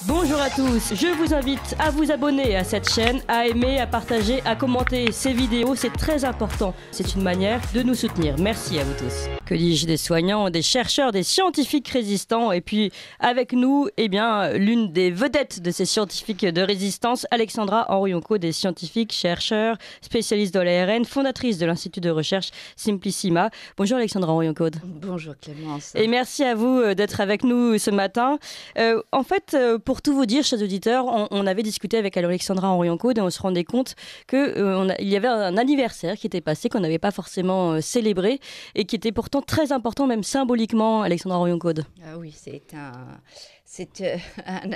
Bonjour à tous, je vous invite à vous abonner à cette chaîne, à aimer, à partager, à commenter ces vidéos, c'est très important. C'est une manière de nous soutenir. Merci à vous tous. Que dis-je, des soignants, des chercheurs, des scientifiques résistants, et puis avec nous, l'une des vedettes de ces scientifiques de résistance, Alexandra Henrionco, des scientifiques, chercheurs, spécialistes de l'ARN, fondatrice de l'Institut de recherche Simplissima. Bonjour Alexandra Henrionco. Bonjour Clémence. Et merci à vous d'être avec nous ce matin. Pour tout vous dire, chers auditeurs, on avait discuté avec Alexandra Henrionco et on se rendait compte qu'il y avait un anniversaire qui était passé, qu'on n'avait pas forcément célébré et qui était pourtant très important, même symboliquement, Alexandra Henrionco. Ah oui, c'est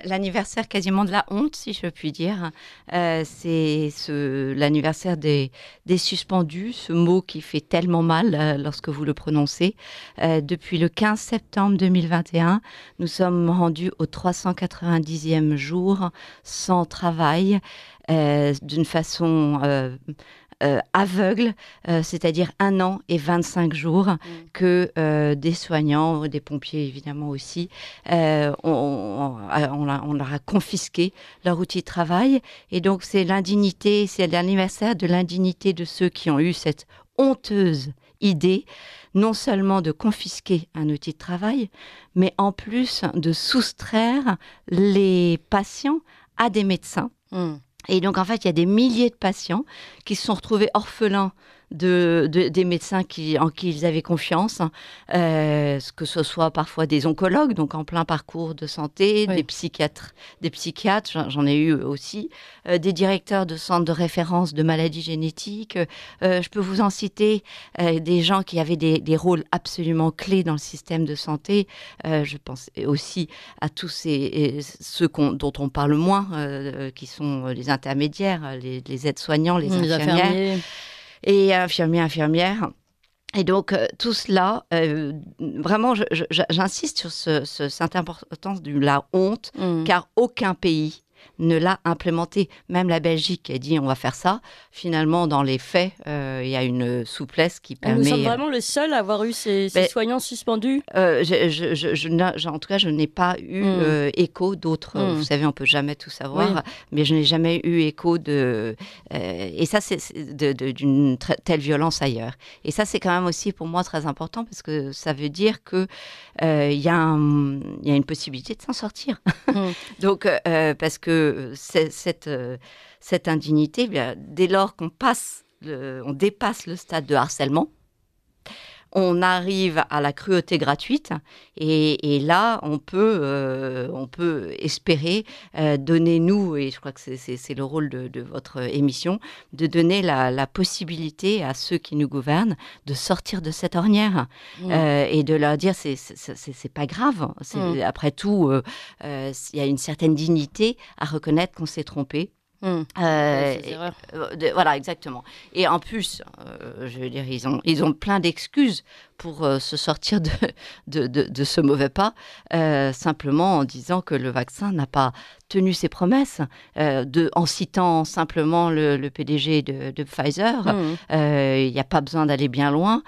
l'anniversaire quasiment de la honte, si je puis dire. C'est l'anniversaire des suspendus, ce mot qui fait tellement mal lorsque vous le prononcez. Depuis le 15 septembre 2021, nous sommes rendus au 390e jour sans travail, d'une façon aveugle, c'est-à-dire 1 an et 25 jours que des soignants, des pompiers évidemment aussi, on leur a confisqué leur outil de travail. Et donc c'est l'anniversaire de l'indignité de ceux qui ont eu cette honteuse idée, non seulement de confisquer un outil de travail, mais en plus de soustraire les patients à des médecins. Et donc, en fait, il y a des milliers de patients qui se sont retrouvés orphelins des médecins en qui ils avaient confiance, que ce soit parfois des oncologues, donc en plein parcours de santé, oui. des psychiatres, j'en ai eu aussi, des directeurs de centres de référence de maladies génétiques. Je peux vous en citer des gens qui avaient des rôles absolument clés dans le système de santé. Je pense aussi à tous ceux dont on parle moins, qui sont les intermédiaires, les aides-soignants, les infirmières. Et infirmières. Et donc, tout cela, vraiment, j'insiste sur cette importance de la honte, car aucun pays ne l'a implémenté. Même la Belgique a dit on va faire ça. Finalement, dans les faits, il y a une souplesse qui permet... Nous sommes vraiment le seul à avoir eu ces soignants suspendus. En tout cas, je n'ai pas eu écho d'autres. Vous savez, on ne peut jamais tout savoir, mais je n'ai jamais eu écho de... et ça, c'est d'une telle violence ailleurs. Et ça, c'est quand même aussi pour moi très important parce que ça veut dire qu'il y a une possibilité de s'en sortir. Donc, parce que cette indignité, bien, dès lors qu'on dépasse le stade de harcèlement, on arrive à la cruauté gratuite et là, on peut espérer donner, nous, et je crois que c'est le rôle de votre émission, de donner la possibilité à ceux qui nous gouvernent de sortir de cette ornière et de leur dire c'est pas grave. Après tout, il y a une certaine dignité à reconnaître qu'on s'est trompé. Voilà, exactement. Et en plus, je veux dire, ils ont plein d'excuses pour se sortir de ce mauvais pas, simplement en disant que le vaccin n'a pas tenu ses promesses, en citant simplement le PDG de Pfizer. Il n'y a pas besoin d'aller bien loin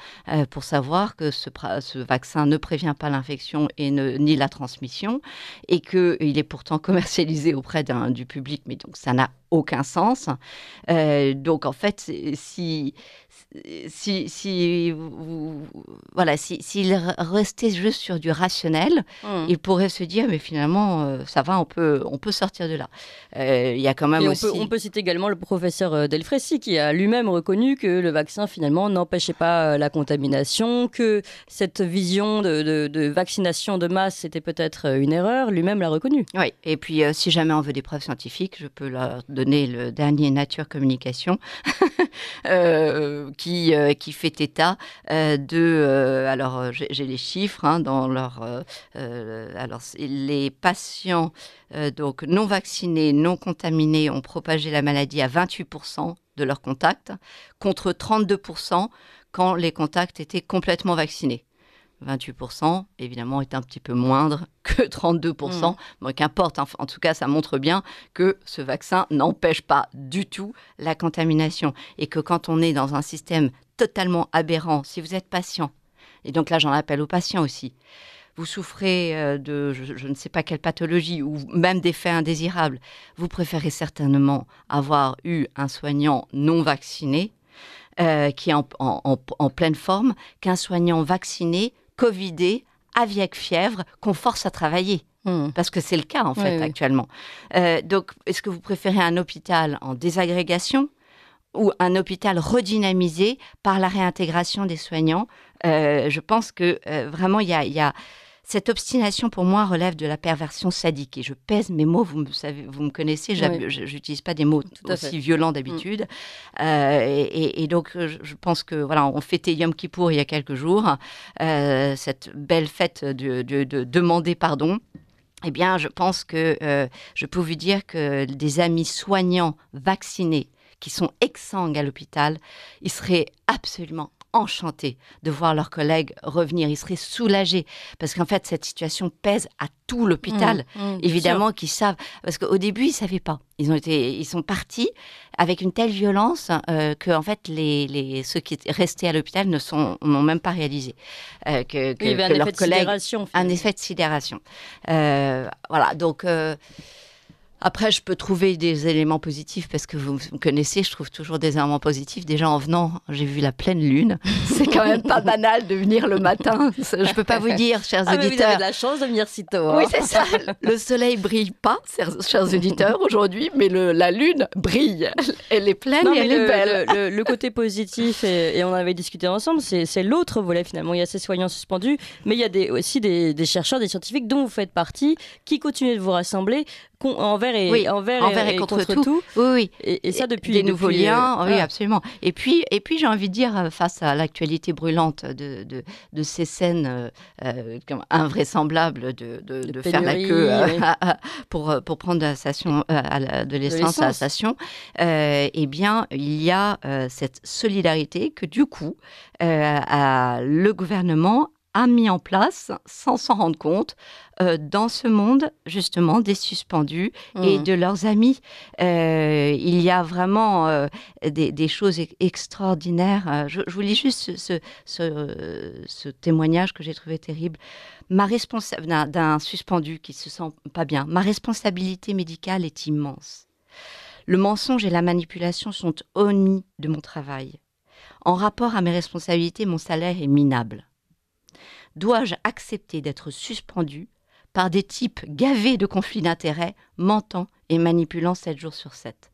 pour savoir que ce vaccin ne prévient pas l'infection ni la transmission, et qu'il est pourtant commercialisé auprès du public, mais donc ça n'a aucun sens. Donc en fait, s'il restait juste sur du rationnel, il pourrait se dire mais finalement ça va, on peut sortir de là. Il y a quand même on peut citer également le professeur Delfrécy qui a lui-même reconnu que le vaccin finalement n'empêchait pas la contamination, que cette vision de vaccination de masse c'était peut-être une erreur, lui-même l'a reconnu. Oui, et puis si jamais on veut des preuves scientifiques, je peux leur donner le dernier Nature Communication qui fait état alors j'ai les chiffres dans leur alors les patients donc non vaccinés, non contaminés ont propagé la maladie à 28% de leurs contacts contre 32% quand les contacts étaient complètement vaccinés. 28%, évidemment, est un petit peu moindre que 32%. Bon, qu'importe, en tout cas, ça montre bien que ce vaccin n'empêche pas du tout la contamination. Et que quand on est dans un système totalement aberrant, si vous êtes patient, et donc là, j'en appelle aux patients aussi, vous souffrez de je ne sais pas quelle pathologie ou même d'effets indésirables, vous préférez certainement avoir eu un soignant non vacciné qui est en pleine forme qu'un soignant vacciné, covidé, avec fièvre, qu'on force à travailler. Parce que c'est le cas, en fait, actuellement. Donc, est-ce que vous préférez un hôpital en désagrégation ou un hôpital redynamisé par la réintégration des soignants? Je pense que vraiment, il y a cette obstination, pour moi, relève de la perversion sadique. Et je pèse mes mots, vous me connaissez, je n'utilise pas des mots aussi violents d'habitude. Et donc, je pense que, voilà, on fêtait Yom Kippour il y a quelques jours, cette belle fête de demander pardon. Eh bien, je pense que je peux vous dire que des amis soignants vaccinés qui sont exsangues à l'hôpital, ils seraient absolument enchantés de voir leurs collègues revenir. Ils seraient soulagés parce qu'en fait, cette situation pèse à tout l'hôpital. Évidemment qu'ils savent, parce qu'au début, ils ne savaient pas. Ils sont partis avec une telle violence que en fait, ceux qui étaient restés à l'hôpital n'ont même pas réalisé que leurs collègues... Un effet de sidération. Voilà, donc... Après, je peux trouver des éléments positifs parce que vous me connaissez, je trouve toujours des éléments positifs. Déjà, en venant, j'ai vu la pleine lune. C'est quand même pas banal de venir le matin. Je peux pas vous dire, chers auditeurs. Mais vous avez de la chance de venir si tôt. Hein. Oui, c'est ça. Le soleil brille pas, chers auditeurs, aujourd'hui, mais la lune brille. Elle est pleine et elle est belle. Le côté positif, et on avait discuté ensemble, c'est l'autre volet finalement. Il y a ces soignants suspendus, mais il y a aussi des chercheurs, des scientifiques dont vous faites partie, qui continuent de vous rassembler envers et contre tout. Oui. Et ça depuis des nouveaux liens. Oui, absolument. Et puis j'ai envie de dire, face à l'actualité brûlante de ces scènes invraisemblables de faire la queue pour prendre de l'essence à la station, eh bien, il y a cette solidarité que du coup, le gouvernement a mis en place, sans s'en rendre compte, dans ce monde, justement, des suspendus et de leurs amis. Il y a vraiment des choses extraordinaires. Je vous lis juste ce témoignage que j'ai trouvé terrible. D'un suspendu qui se sent pas bien. Ma responsabilité médicale est immense. Le mensonge et la manipulation sont omis de mon travail. En rapport à mes responsabilités, mon salaire est minable. Dois-je accepter d'être suspendu par des types gavés de conflits d'intérêts, mentant et manipulant 7 jours sur 7 ?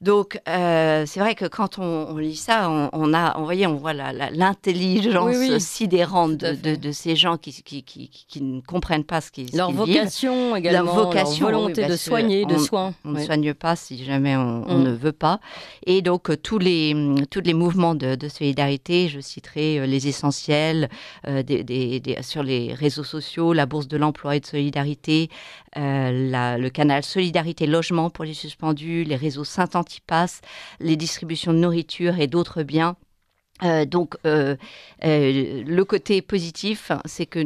Donc, c'est vrai que quand on lit ça, on voit l'intelligence sidérante de ces gens qui ne comprennent pas ce qu'ils vivent. Leur vocation également, leur volonté de soigner, de soins. On ne soigne pas si jamais on ne veut pas. Et donc, tous les mouvements de solidarité, je citerai les essentiels sur les réseaux sociaux, la Bourse de l'emploi et de solidarité, le canal Solidarité Logement pour les suspendus, les réseaux Saint-Antipas, les distributions de nourriture et d'autres biens. Donc, le côté positif, c'est que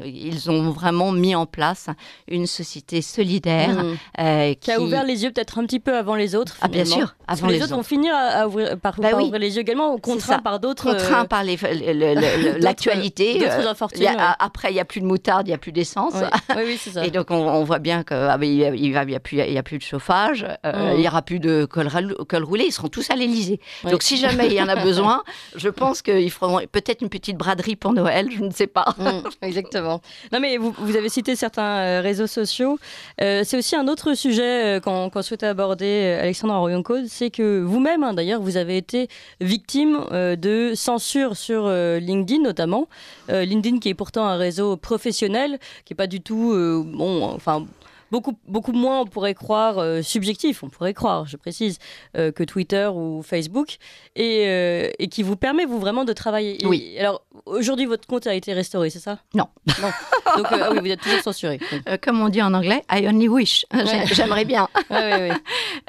ils ont vraiment mis en place une société solidaire qui a ouvert les yeux peut-être un petit peu avant les autres. Ah, bien sûr, avant les autres vont finir par ouvrir les yeux également, contraints par d'autres. Contraints par l'actualité. D'autres infortunes. Après, il n'y a plus de moutarde, il n'y a plus d'essence. Oui, c'est ça. Et donc, on voit bien qu'il n'y a plus de chauffage, il n'y aura plus de col roulé, ils seront tous à l'Élysée. Donc, si jamais il y en a besoin, je pense qu'ils feront peut-être une petite braderie pour Noël, je ne sais pas. Exactement. Non, mais vous avez cité certains réseaux sociaux. C'est aussi un autre sujet qu'on souhaitait aborder, Alexandre Aroyonkos, c'est que vous-même, d'ailleurs, vous avez été victime de censure sur LinkedIn notamment. LinkedIn qui est pourtant un réseau professionnel, qui n'est pas du tout beaucoup moins, on pourrait croire, subjectif, on pourrait croire, je précise, que Twitter ou Facebook, et qui vous permet, vous, vraiment de travailler. Oui. Alors, aujourd'hui, votre compte a été restauré, c'est ça ? Non. Donc, oui, vous êtes toujours censuré. Comme on dit en anglais, I only wish. J'aimerais bien.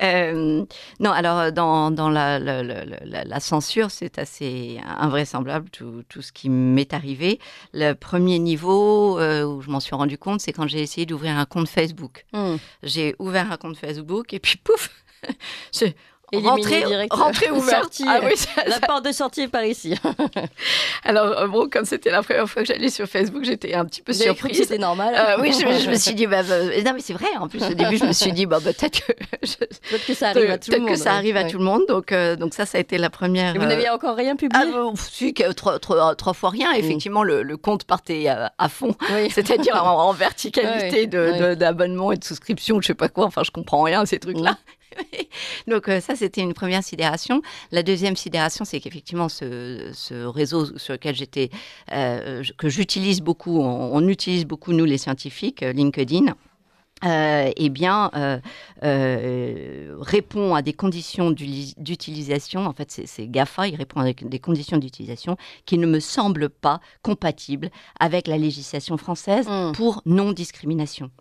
Non, alors, dans la censure, c'est assez invraisemblable, tout ce qui m'est arrivé. Le premier niveau où je m'en suis rendu compte, c'est quand j'ai essayé d'ouvrir un compte Facebook. J'ai ouvert un compte Facebook et puis pouf, rentrée ouverte. Ah oui, la porte de sortie est par ici. Alors bon, comme c'était la première fois que j'allais sur Facebook, j'étais un petit peu surprise. C'était normal. Oui, je me suis dit, non mais c'est vrai. En plus, au début, je me suis dit, peut-être que ça arrive à tout le monde. Peut-être que ça arrive à tout le monde. Donc ça a été la première. Et vous n'aviez encore rien publié? Si, trois fois rien. Effectivement, le compte partait à fond, c'est-à-dire en verticalité d'abonnement et de souscription, je sais pas quoi. Enfin, je comprends rien à ces trucs-là. Donc ça, c'était une première sidération. La deuxième sidération, c'est qu'effectivement, ce réseau sur lequel que j'utilise beaucoup, on utilise beaucoup, nous les scientifiques, LinkedIn, répond à des conditions d'utilisation. En fait, c'est GAFA, il répond à des conditions d'utilisation qui ne me semblent pas compatibles avec la législation française pour non-discrimination.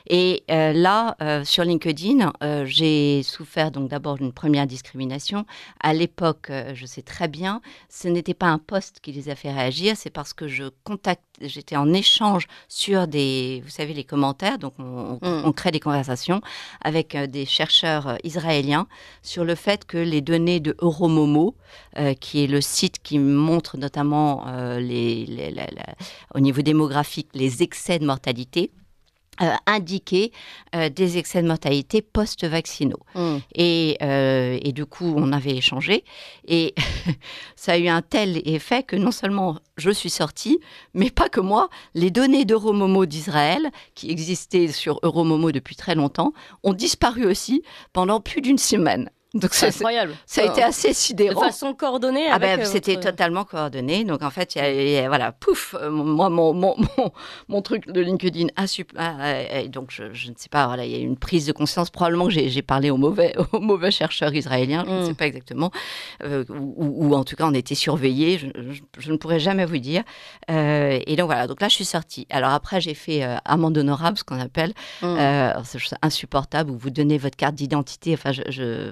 Et là, sur LinkedIn, j'ai souffert donc d'abord d'une première discrimination. À l'époque, je sais très bien, ce n'était pas un post qui les a fait réagir, c'est parce que j'étais en échange sur vous savez, les commentaires, donc on crée des conversations avec des chercheurs israéliens sur le fait que les données de Euromomo, qui est le site qui montre notamment au niveau démographique les excès de mortalité, indiquer des excès de mortalité post-vaccinaux. Et du coup, on avait échangé. Et ça a eu un tel effet que non seulement je suis sortie, mais pas que moi, les données d'Euromomo d'Israël, qui existaient sur Euromomo depuis très longtemps, ont disparu aussi pendant plus d'une semaine. Donc c'est incroyable. Ça a été assez sidérant. De façon coordonnée. C'était totalement coordonné. Donc en fait, voilà, pouf, moi mon truc de LinkedIn donc je ne sais pas, voilà, il y a eu une prise de conscience. Probablement que j'ai parlé aux mauvais chercheurs israéliens. Je ne sais pas exactement, ou en tout cas on était surveillés. Je ne pourrais jamais vous dire. Et donc voilà. Donc là, je suis sortie. Alors après, j'ai fait amende honorable, ce qu'on appelle. C'est insupportable. Où vous donnez votre carte d'identité. Enfin,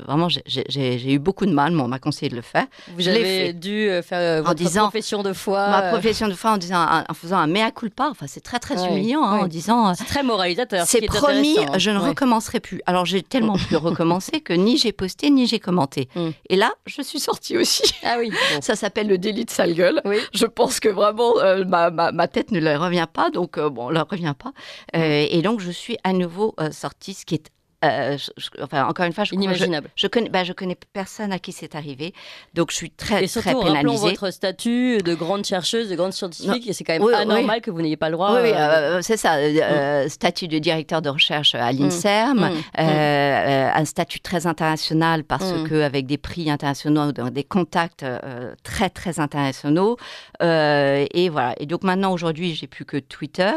vraiment. J'ai eu beaucoup de mal, mais on m'a conseillé de le faire. Vous avez dû faire votre profession de foi. Ma profession de foi en faisant un mea culpa. Enfin, c'est très, très humiliant, en disant... C'est très moralisateur. C'est promis, je ne recommencerai plus. Alors, j'ai tellement pu recommencer que ni j'ai posté, ni j'ai commenté. Et là, je suis sortie aussi. Ah oui. Bon. Ça s'appelle le délit de sale gueule. Oui. Je pense que vraiment, ma tête ne leur revient pas. Donc, leur revient pas. Et donc, je suis à nouveau sortie, ce qui est encore une fois, inimaginable. Je connais personne à qui c'est arrivé, donc je suis très, et surtout, très pénalisée. Rappelons votre statut de grande chercheuse, de grande scientifique, et c'est quand même anormal que vous n'ayez pas le droit. C'est ça, statut de directeur de recherche à l'INSERM, un statut très international parce que avec des prix internationaux, des contacts très, très internationaux, et voilà. Et donc maintenant, aujourd'hui, j'ai plus que Twitter,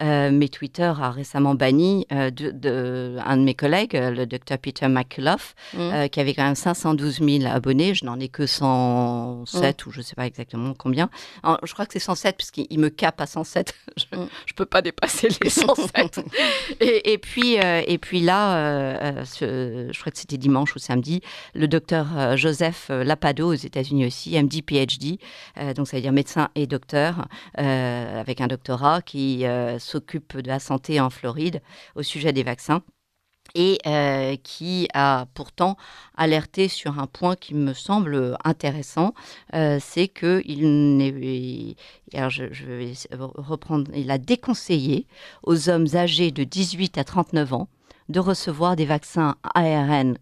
mais Twitter a récemment banni un de mes collègues, le docteur Peter McCullough, qui avait quand même 512 000 abonnés. Je n'en ai que 107 ou je ne sais pas exactement combien. Alors, je crois que c'est 107 puisqu'il me cape à 107. Je ne peux pas dépasser les 107. et puis là, je crois que c'était dimanche ou samedi, le docteur Joseph Lapado aux États-Unis aussi, MD, PhD, donc ça veut dire médecin et docteur, avec un doctorat qui s'occupe de la santé en Floride au sujet des vaccins. Et qui a pourtant alerté sur un point qui me semble intéressant, c'est alors je vais reprendre, il a déconseillé aux hommes âgés de 18 à 39 ans de recevoir des vaccins ARN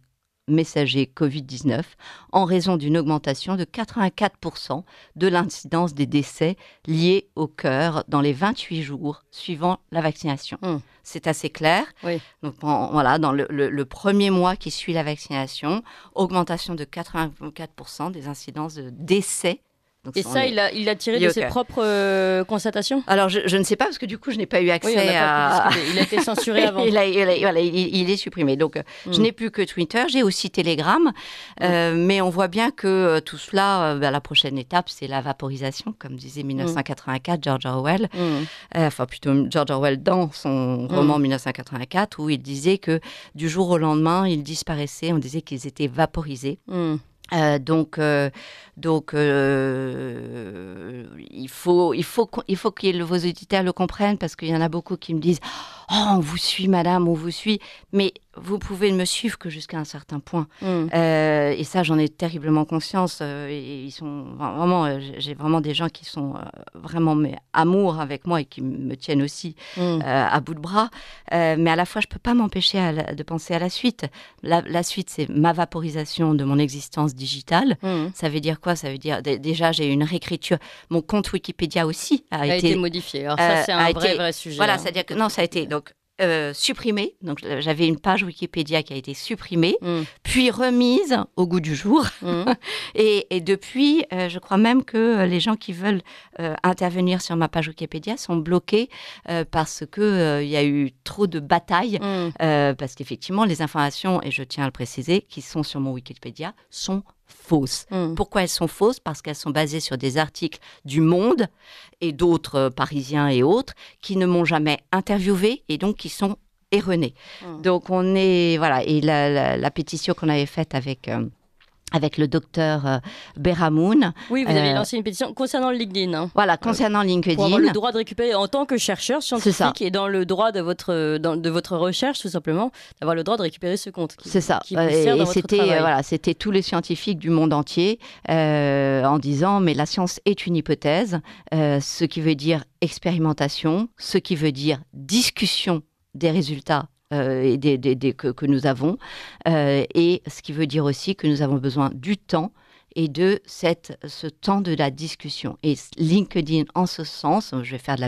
messager Covid-19 en raison d'une augmentation de 84% de l'incidence des décès liés au cœur dans les 28 jours suivant la vaccination. C'est assez clair. Oui. Donc, voilà, dans le premier mois qui suit la vaccination, augmentation de 84% des incidences de décès. Donc, et ça, il l'a tiré de ses propres constatations? Alors, je ne sais pas, parce que du coup, je n'ai pas eu accès à... Il a été censuré avant. il est supprimé. Donc, je n'ai plus que Twitter. J'ai aussi Telegram. Mais on voit bien que tout cela, la prochaine étape, c'est la vaporisation, comme disait 1984, George Orwell. Enfin, plutôt George Orwell dans son roman 1984, où il disait que du jour au lendemain, ils disparaissaient. On disait qu'ils étaient vaporisés. Donc, il faut que vos auditeurs le comprennent, parce qu'il y en a beaucoup qui me disent « Oh, on vous suit, madame, on vous suit », mais vous pouvez ne me suivre que jusqu'à un certain point. Et ça, j'en ai terriblement conscience. Et ils sont vraiment, j'ai vraiment des gens qui sont vraiment amour avec moi et qui me tiennent aussi à bout de bras. Mais à la fois, je ne peux pas m'empêcher de penser à la suite. La suite, c'est ma vaporisation de mon existence digitale. Ça veut dire quoi? Ça veut dire, déjà, j'ai une réécriture. Mon compte Wikipédia aussi a été modifié. Alors ça, c'est un vrai sujet. Voilà, c'est-à-dire que non, ça a été... Donc, supprimée. Donc, j'avais une page Wikipédia qui a été supprimée, puis remise au goût du jour. Et depuis, je crois même que les gens qui veulent intervenir sur ma page Wikipédia sont bloqués parce qu'il y a eu trop de batailles. Parce qu'effectivement, les informations, et je tiens à le préciser, qui sont sur mon Wikipédia, sont fausses. Pourquoi elles sont fausses? Parce qu'elles sont basées sur des articles du Monde et d'autres parisiens et autres qui ne m'ont jamais interviewée et donc qui sont erronés. Donc on est voilà, et la pétition qu'on avait faite avec le docteur Beramoun. Oui, vous avez lancé une pétition concernant le LinkedIn. Hein. Voilà, concernant LinkedIn. Pour avoir le droit de récupérer en tant que chercheur scientifique et dans le droit de votre recherche, tout simplement, d'avoir le droit de récupérer ce compte. C'est ça. Et c'était tous les scientifiques du monde entier en disant, mais la science est une hypothèse, ce qui veut dire expérimentation, ce qui veut dire discussion des résultats que nous avons, et ce qui veut dire aussi que nous avons besoin du temps et de ce temps de la discussion. Et LinkedIn, en ce sens, je vais faire de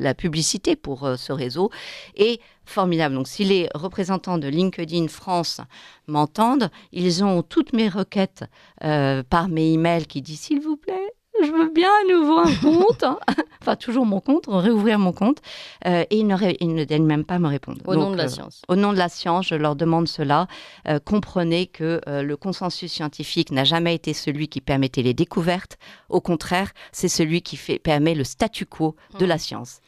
la publicité pour ce réseau, est formidable. Donc, si les représentants de LinkedIn France m'entendent, ils ont toutes mes requêtes par mes emails qui disent « S'il vous plaît, je veux bien à nouveau un compte, hein. » Enfin, toujours mon compte, réouvrir mon compte. Et ils ne daignent même pas me répondre. Au nom de la science. Au nom de la science, je leur demande cela. Comprenez que le consensus scientifique n'a jamais été celui qui permettait les découvertes. Au contraire, c'est celui qui permet le statu quo de la science.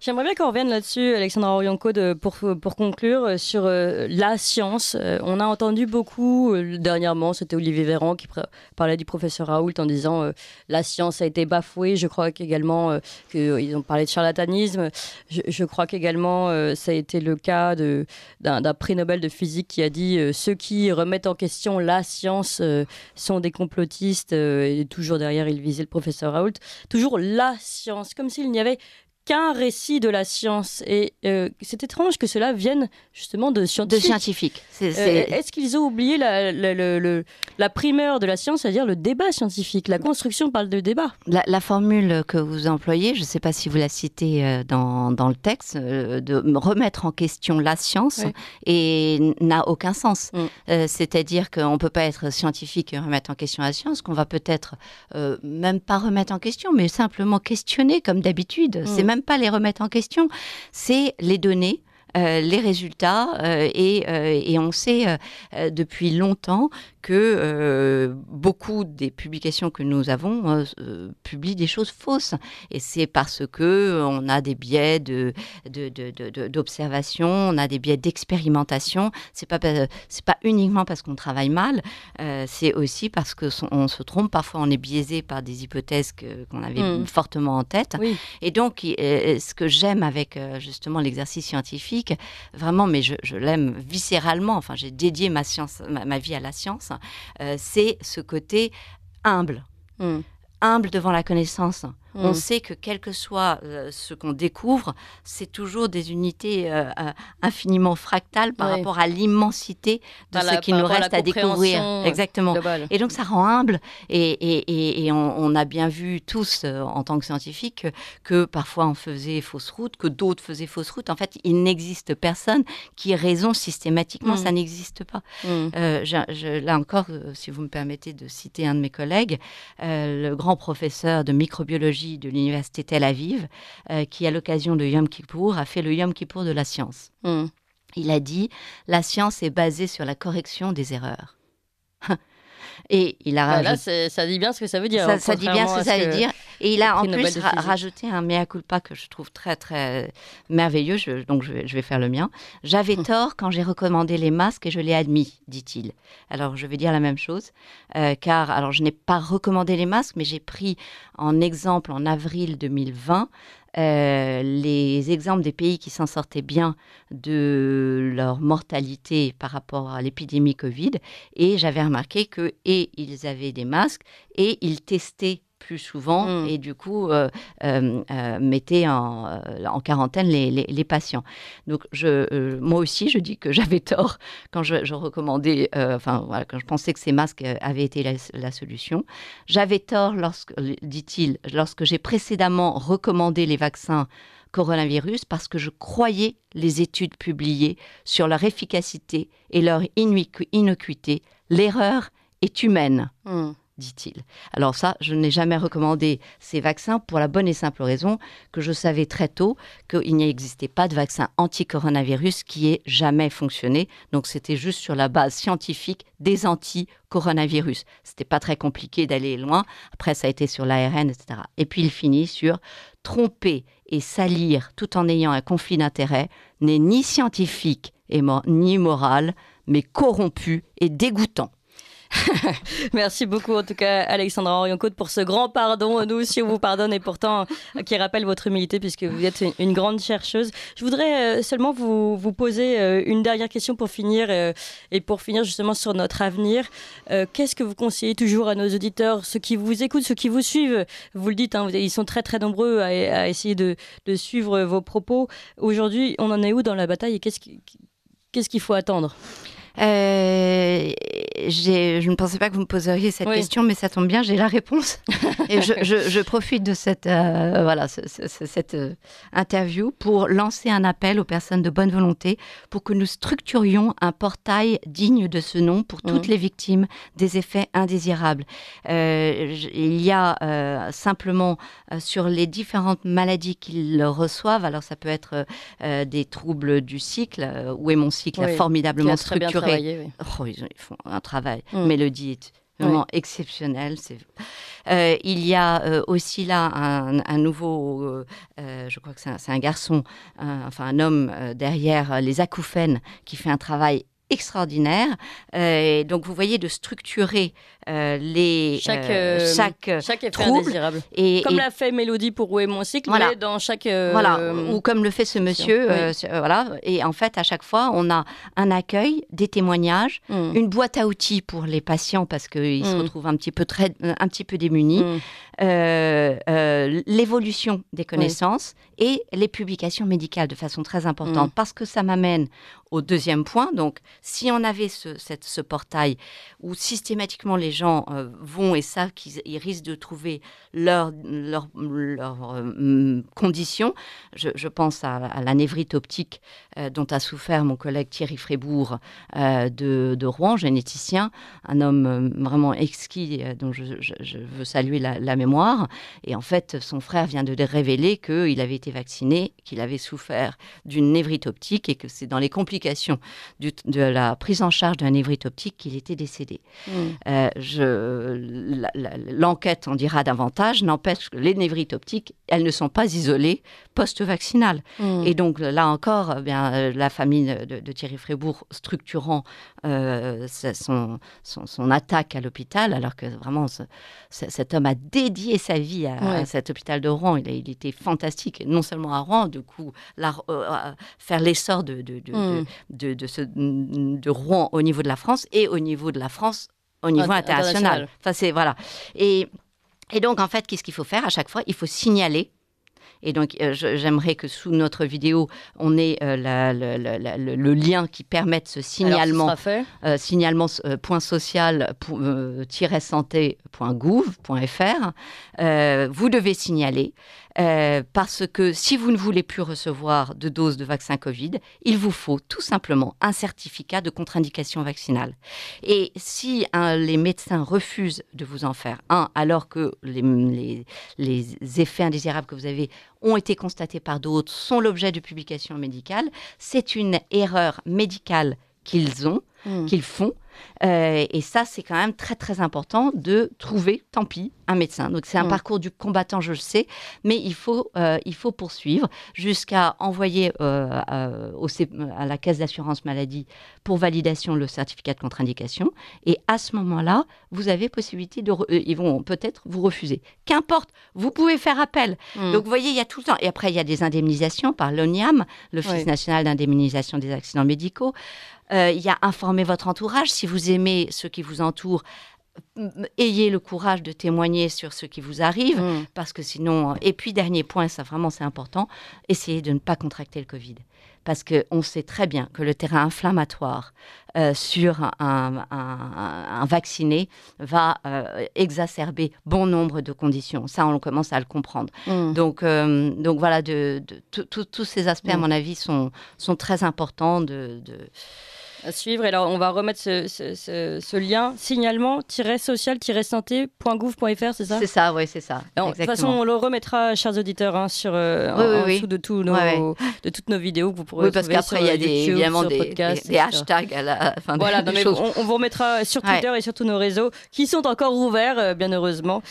J'aimerais bien qu'on revienne là-dessus, Alexandra Orienco, pour conclure sur la science. On a entendu beaucoup dernièrement, c'était Olivier Véran qui parlait du professeur Raoult en disant la science a été bafouée. Je crois qu'également qu'ils ont parlé de charlatanisme. Je crois qu'également ça a été le cas d'un prix Nobel de physique qui a dit ceux qui remettent en question la science sont des complotistes. Et toujours derrière, il visait le professeur Raoult. Toujours la science, comme s'il n'y avait qu'un récit de la science. Et c'est étrange que cela vienne justement de scientifiques. De scientifiques. Est-ce qu'ils ont oublié la primeur de la science, c'est-à-dire le débat scientifique? La construction parle de débat. La formule que vous employez, je ne sais pas si vous la citez dans le texte, de remettre en question la science, et n'a aucun sens. C'est-à-dire qu'on ne peut pas être scientifique et remettre en question la science, qu'on va peut-être même pas remettre en question, mais simplement questionner comme d'habitude. C'est même pas les remettre en question, c'est les donner, les résultats, et on sait depuis longtemps que beaucoup des publications que nous avons publient des choses fausses. Et c'est parce que on a des biais d'observation, on a des biais d'expérimentation. C'est pas uniquement parce qu'on travaille mal, c'est aussi parce qu'on se trompe. Parfois, on est biaisé par des hypothèses qu'on avait fortement en tête. Oui. Et donc, ce que j'aime avec justement l'exercice scientifique, vraiment, mais je l'aime viscéralement, enfin, j'ai dédié ma vie à la science, c'est ce côté humble. Humble devant la connaissance. On sait que quel que soit ce qu'on découvre, c'est toujours des unités infiniment fractales par rapport à l'immensité de ce qui nous reste à découvrir. Exactement. Globale. Et donc ça rend humble. Et on a bien vu tous, en tant que scientifiques, que parfois on faisait fausse route, que d'autres faisaient fausse route. En fait, il n'existe personne qui ait raison systématiquement. Ça n'existe pas. Là encore, si vous me permettez de citer un de mes collègues, le grand professeur de microbiologie de l'université Tel Aviv, qui à l'occasion de Yom Kippour a fait le Yom Kippour de la science. Il a dit « La science est basée sur la correction des erreurs ». Et il a là, ça dit bien ce que ça veut dire. Ça dit bien ce que ça veut dire. Et il a en plus rajouté un mea culpa que je trouve très, très merveilleux. Donc, je vais faire le mien. « J'avais tort quand j'ai recommandé les masques et je l'ai admis, dit-il. » Alors, je vais dire la même chose. Car, alors, je n'ai pas recommandé les masques, mais j'ai pris en exemple, en avril 2020, les des exemples des pays qui s'en sortaient bien de leur mortalité par rapport à l'épidémie Covid. Et j'avais remarqué que et ils avaient des masques et ils testaient plus souvent et du coup mettaient en quarantaine les patients. Donc moi aussi je dis que j'avais tort quand je recommandais, quand je pensais que ces masques avaient été la solution. J'avais tort dit-il, lorsque j'ai précédemment recommandé les vaccins coronavirus parce que je croyais les études publiées sur leur efficacité et leur innocuité. L'erreur est humaine. Dit-il. Alors ça, je n'ai jamais recommandé ces vaccins pour la bonne et simple raison que je savais très tôt qu'il n'existait pas de vaccin anti-coronavirus qui ait jamais fonctionné. Donc c'était juste sur la base scientifique des anti-coronavirus. C'était pas très compliqué d'aller loin. Après, ça a été sur l'ARN, etc. Et puis il finit sur tromper et salir tout en ayant un conflit d'intérêts n'est ni scientifique ni moral, mais corrompu et dégoûtant. Merci beaucoup en tout cas Alexandra Henrion-Côte pour ce grand pardon. Nous aussi on vous pardonne et pourtant qui rappelle votre humilité puisque vous êtes une grande chercheuse. Je voudrais seulement vous poser une dernière question pour finir et pour finir justement sur notre avenir. Qu'est-ce que vous conseillez toujours à nos auditeurs, ceux qui vous écoutent, ceux qui vous suivent? Vous le dites, hein, ils sont très très nombreux à essayer de suivre vos propos. Aujourd'hui on en est où dans la bataille et qu'est-ce qu'il faut attendre? Je ne pensais pas que vous me poseriez cette question, mais ça tombe bien, j'ai la réponse. Et je profite de cette interview pour lancer un appel aux personnes de bonne volonté pour que nous structurions un portail digne de ce nom pour toutes les victimes des effets indésirables. Il y a simplement sur les différentes maladies qu'ils reçoivent, alors ça peut être des troubles du cycle, où est mon cycle formidablement structuré. Ils font un travail. Mélodie est vraiment exceptionnelle. Il y a aussi là un nouveau, je crois que c'est un garçon, un homme derrière les acouphènes qui fait un travail extraordinaire. Donc, vous voyez, de structurer chaque effet indésirable. Comme l'a fait Mélodie pour Où est mon cycle, mais dans chaque... ou comme le fait ce monsieur. Et en fait, à chaque fois, on a un accueil, des témoignages, une boîte à outils pour les patients parce qu'ils se retrouvent un petit peu démunis, l'évolution des connaissances et les publications médicales de façon très importante parce que ça m'amène au deuxième point. Donc, si on avait ce portail où systématiquement les gens vont et savent qu'ils risquent de trouver leurs conditions, je pense à la névrite optique dont a souffert mon collègue Thierry Frébourg de Rouen, généticien, un homme vraiment exquis dont je veux saluer la mémoire. Et en fait, son frère vient de révéler qu'il avait été vacciné, qu'il avait souffert d'une névrite optique et que c'est dans les complications de la prise en charge d'un névrite optique qu'il était décédé. L'enquête en dira davantage, n'empêche que les névrites optiques, elles ne sont pas isolées post-vaccinales. Et donc là encore, la famille de Thierry Frébourg structurant son attaque à l'hôpital, alors que vraiment cet homme a dédié sa vie à cet hôpital de Rouen. Il était fantastique, non seulement à Rouen, du coup, faire l'essor de Rouen au niveau de la France et au niveau de la France au niveau international. Et donc, en fait, qu'est-ce qu'il faut faire à chaque fois? Il faut signaler. Et donc, j'aimerais que sous notre vidéo, on ait le lien qui permette ce signalement. signalement.social-santé.gouv.fr. Vous devez signaler parce que si vous ne voulez plus recevoir de doses de vaccin Covid, il vous faut tout simplement un certificat de contre-indication vaccinale. Et si les médecins refusent de vous en faire un, alors que les effets indésirables que vous avez ont été constatés par d'autres, sont l'objet de publications médicales, c'est une erreur médicale qu'ils font, Et ça, c'est quand même très, très important de trouver, tant pis, un médecin. Donc, c'est un parcours du combattant, je le sais, mais il faut poursuivre jusqu'à envoyer à la caisse d'assurance maladie pour validation le certificat de contre-indication. Et à ce moment-là, vous avez possibilité ils vont peut-être vous refuser. Qu'importe, vous pouvez faire appel. Donc, vous voyez, il y a tout le temps. Et après, il y a des indemnisations par l'ONIAM, l'Office national d'indemnisation des accidents médicaux. Il y a informer votre entourage. Si vous aimez ceux qui vous entourent, ayez le courage de témoigner sur ce qui vous arrive, parce que sinon... Et puis, dernier point, ça vraiment c'est important, essayez de ne pas contracter le Covid. Parce qu'on sait très bien que le terrain inflammatoire sur un vacciné va exacerber bon nombre de conditions. Ça, on commence à le comprendre. Donc voilà, tous ces aspects, à mon avis, sont très importants à suivre. Et alors, on va remettre ce lien, signalement-social-santé.gouv.fr, c'est ça? C'est ça, oui, c'est ça. Alors, de toute façon, on le remettra, chers auditeurs, en dessous de toutes nos vidéos que vous pourrez parce trouver qu'après, il y a évidemment des hashtags à la fin des choses. On vous remettra sur Twitter et sur tous nos réseaux, qui sont encore ouverts, bien heureusement,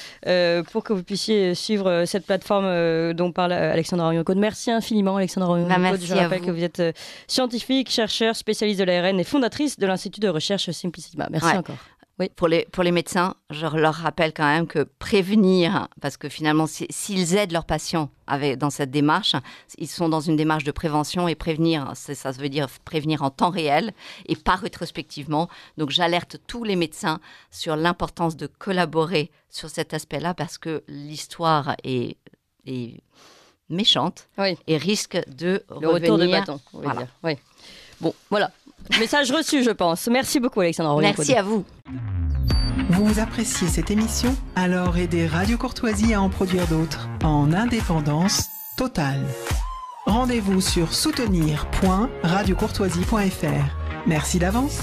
pour que vous puissiez suivre cette plateforme dont parle Alexandra Orion-Cône. Merci infiniment, Alexandra Orion-Cône. Je rappelle que vous êtes scientifique, chercheur, spécialiste de l'ARN et fondatrice de l'Institut de recherche Simplicima. Merci encore. Oui. Pour les médecins, je leur rappelle quand même que prévenir, parce que finalement, s'ils aident leurs patients dans cette démarche, ils sont dans une démarche de prévention, et prévenir, ça veut dire prévenir en temps réel et pas rétrospectivement. Donc, j'alerte tous les médecins sur l'importance de collaborer sur cet aspect-là, parce que l'histoire est méchante et risque de le retour de bâton. Dire. Oui. Bon, voilà. Message reçu, je pense. Merci beaucoup, Alexandra. Merci à vous. Vous appréciez cette émission? Alors aidez Radio Courtoisie à en produire d'autres en indépendance totale. Rendez-vous sur soutenir.radiocourtoisie.fr. Merci d'avance.